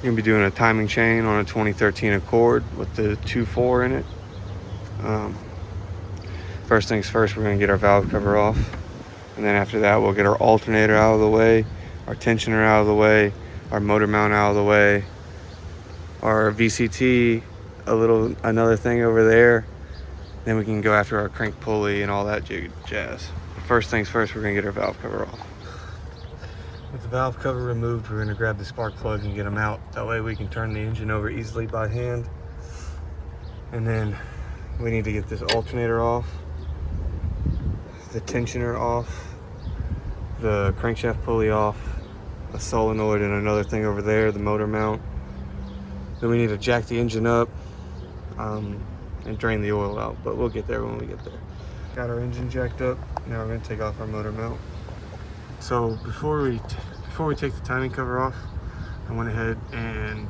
Gonna be doing a timing chain on a 2013 Accord with the 2.4 in it. First things first, we're gonna get our valve cover off, and then after that we'll get our alternator out of the way, our tensioner out of the way, our motor mount out of the way, our VCT, another thing over there. Then we can go after our crank pulley and all that jazz. But first things first, we're gonna get our valve cover off. With the valve cover removed, we're gonna grab the spark plug and get them out. That way we can turn the engine over easily by hand. And then we need to get this alternator off, the tensioner off, the crankshaft pulley off, a solenoid and another thing over there, the motor mount. Then we need to jack the engine up and drain the oil out, but we'll get there when we get there. Got our engine jacked up. Now we're gonna take off our motor mount. So before we take the timing cover off, I went ahead and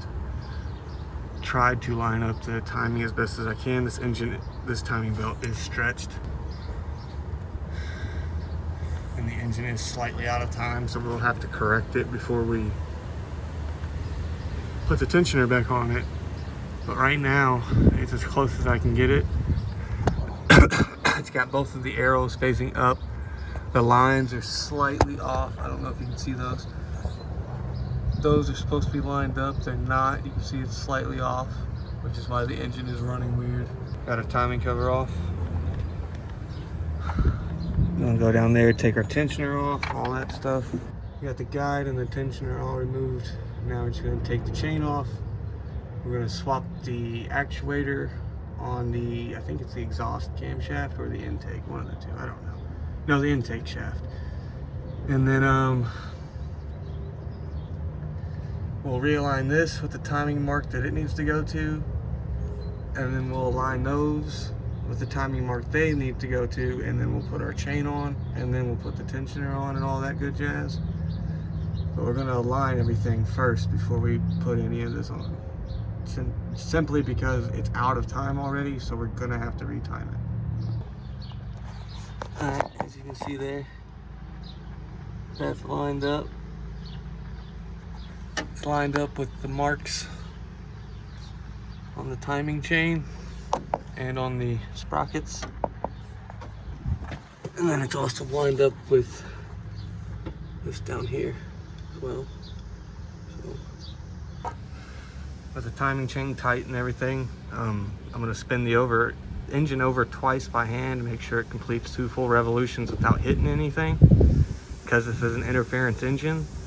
tried to line up the timing as best as I can. This timing belt is stretched, and the engine is slightly out of time, so we'll have to correct it before we put the tensioner back on it. But right now, it's as close as I can get it. It's got both of the arrows facing up. The lines are slightly off. I don't know if you can see those. Those are supposed to be lined up. They're not. You can see it's slightly off, which is why the engine is running weird. Got our timing cover off. We're gonna go down there, take our tensioner off, all that stuff. We got the guide and the tensioner all removed. Now we're just gonna take the chain off. We're gonna swap the actuator on the, I think it's the exhaust camshaft or the intake, one of the two, I don't know. No, the intake shaft. And then we'll realign this with the timing mark that it needs to go to, and then we'll align those with the timing mark they need to go to, and then we'll put our chain on, and then we'll put the tensioner on and all that good jazz. But we're gonna align everything first before we put any of this on. Simply because it's out of time already, so we're gonna have to retime it. Alright, as you can see there, that's lined up. It's lined up with the marks on the timing chain and on the sprockets. And then it's also lined up with this down here as well. So, with the timing chain tight and everything, I'm gonna spin the engine over twice by hand to make sure it completes 2 full revolutions without hitting anything, because this is an interference engine.